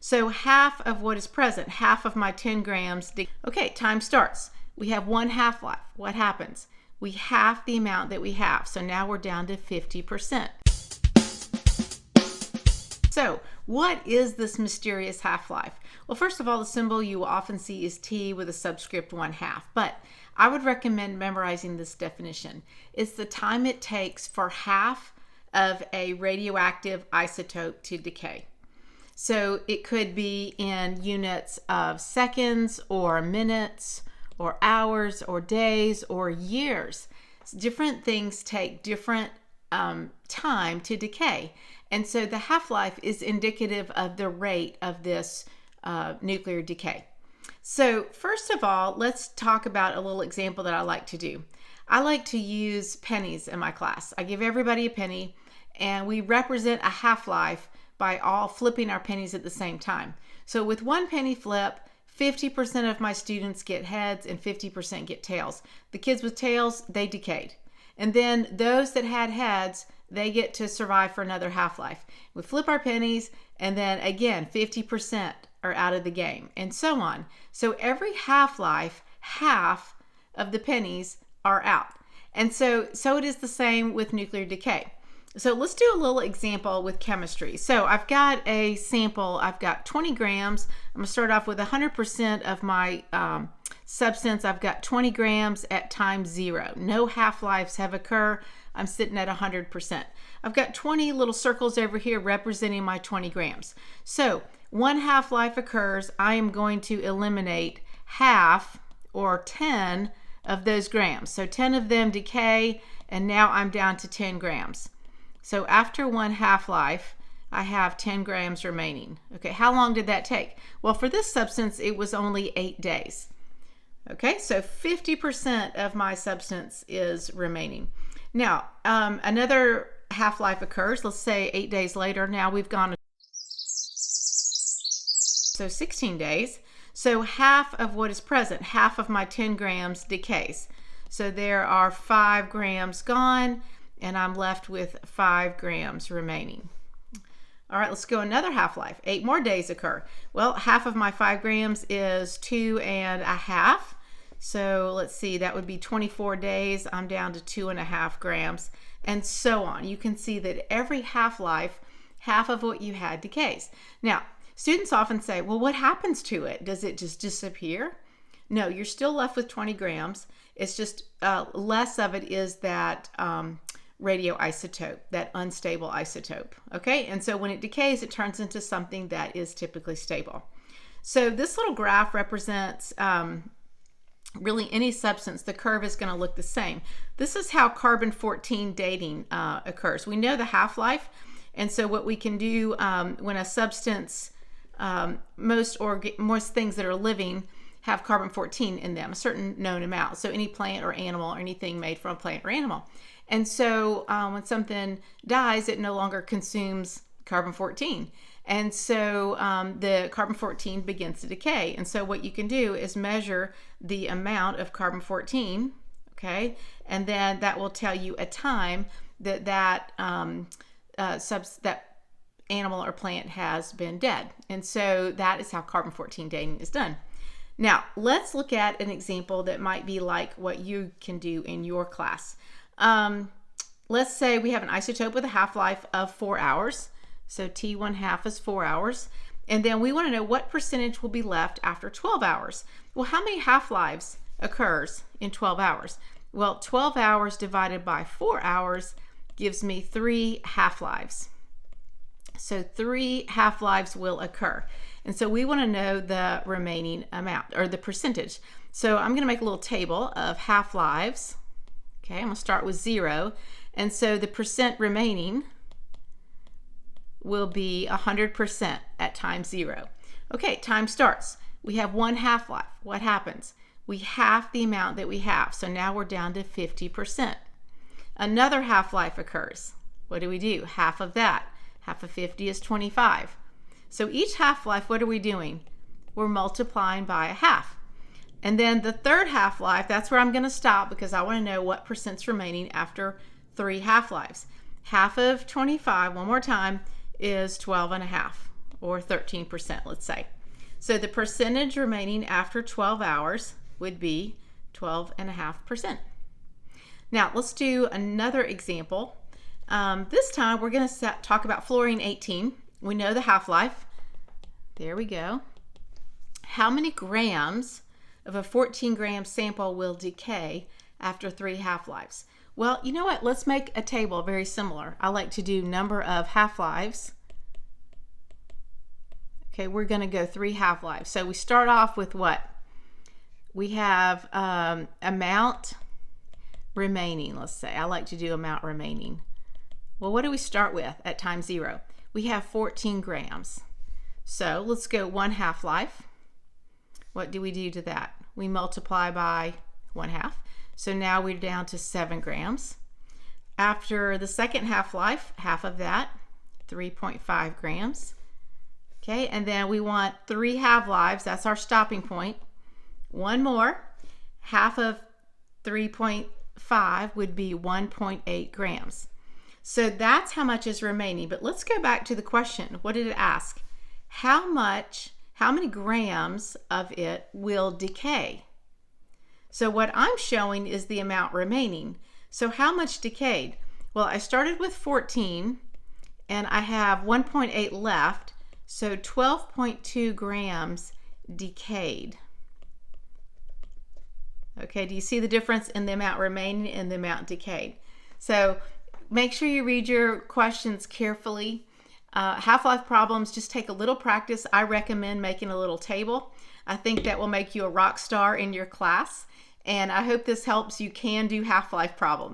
So half of what is present, half of my 10 grams. Okay, time starts. We have one half-life. What happens? We half the amount that we have. So now we're down to 50%. So what is this mysterious half-life? Well, first of all, the symbol you will often see is T with a subscript 1/2, but I would recommend memorizing this definition. It's the time it takes for half of a radioactive isotope to decay. So it could be in units of seconds or minutes or hours or days or years. Different things take different time to decay. And so the half-life is indicative of the rate of this nuclear decay. So first of all, let's talk about a little example that I like to do. I like to use pennies in my class. I give everybody a penny and we represent a half-life by all flipping our pennies at the same time. So with one penny flip, 50% of my students get heads and 50% get tails. The kids with tails, they decayed. And then those that had heads, they get to survive for another half-life. We flip our pennies and then again, 50% are out of the game and so on. So every half-life, half of the pennies are out. And so it is the same with nuclear decay. So let's do a little example with chemistry. So I've got a sample, I've got 20 grams. I'm gonna start off with 100% of my substance. I've got 20 grams at time 0. No half-lives have occurred. I'm sitting at 100%. I've got 20 little circles over here representing my 20 grams. So one half-life occurs, I am going to eliminate half or 10 of those grams. So 10 of them decay and now I'm down to 10 grams. So after one half-life, I have 10 grams remaining. Okay, how long did that take? Well, for this substance, it was only 8 days. Okay, so 50% of my substance is remaining. Now, another half-life occurs, let's say 8 days later. Now we've gone, so 16 days. So half of what is present, half of my 10 grams decays. So there are 5 grams gone, and I'm left with 5 grams remaining. All right, let's go another half-life. 8 more days occur. Well, half of my 5 grams is 2.5. So let's see, that would be 24 days. I'm down to 2.5 grams and so on. You can see that every half-life, half of what you had decays. Now, students often say, well, what happens to it? Does it just disappear? No, you're still left with 20 grams. It's just less of it is that radioisotope, that unstable isotope. Okay, and so when it decays, it turns into something that is typically stable. So this little graph represents really any substance. The curve is going to look the same. This is how carbon-14 dating occurs. We know the half-life, and so what we can do when a substance, most things that are living have carbon-14 in them, a certain known amount. So any plant or animal or anything made from a plant or animal. And so when something dies, it no longer consumes carbon-14. And so the carbon-14 begins to decay. And so what you can do is measure the amount of carbon-14, okay? And then that will tell you a time that that animal or plant has been dead. And so that is how carbon-14 dating is done. Now, let's look at an example that might be like what you can do in your class. Let's say we have an isotope with a half-life of 4 hours. So T1/2 is 4 hours. And then we want to know what percentage will be left after 12 hours. Well, how many half-lives occurs in 12 hours? Well, 12 hours divided by 4 hours gives me 3 half-lives. So 3 half-lives will occur. And so we want to know the remaining amount or the percentage. So I'm going to make a little table of half-lives. Okay, I'm going to start with 0. And so the percent remaining will be 100% at time 0. Okay, time starts. We have one half-life. What happens? We half the amount that we have. So now we're down to 50%. Another half-life occurs. What do? Half of that. Half of 50 is 25. So each half-life, what are we doing? We're multiplying by a half. And then the third half-life, that's where I'm going to stop because I want to know what percent's remaining after 3 half-lives. Half of 25, one more time, is 12.5. or 13%, let's say. So the percentage remaining after 12 hours would be 12.5%. Now let's do another example. This time we're going to talk about fluorine 18. We know the half-life. There we go. How many grams of a 14-gram sample will decay after 3 half-lives? Well, you know what? Let's make a table very similar. I like to do number of half-lives. Okay, we're going to go 3 half-lives. So we start off with what? We have amount remaining, let's say. I like to do amount remaining. Well, what do we start with at time 0? We have 14 grams. So let's go 1 half-life. What do we do to that? We multiply by 1/2. So now we're down to 7 grams. After the second half-life, half of that, 3.5 grams. Okay, and then we want 3 half-lives. That's our stopping point. One more. Half of 3.5 would be 1.8 grams. So that's how much is remaining. But let's go back to the question. What did it ask? How many grams of it will decay? So what I'm showing is the amount remaining. So how much decayed? Well, I started with 14 and I have 1.8 left. So 12.2 grams decayed. Okay, do you see the difference in the amount remaining and the amount decayed? So make sure you read your questions carefully. Half-life problems just take a little practice. I recommend making a little table. I think that will make you a rock star in your class. And I hope this helps. You can do half-life problems.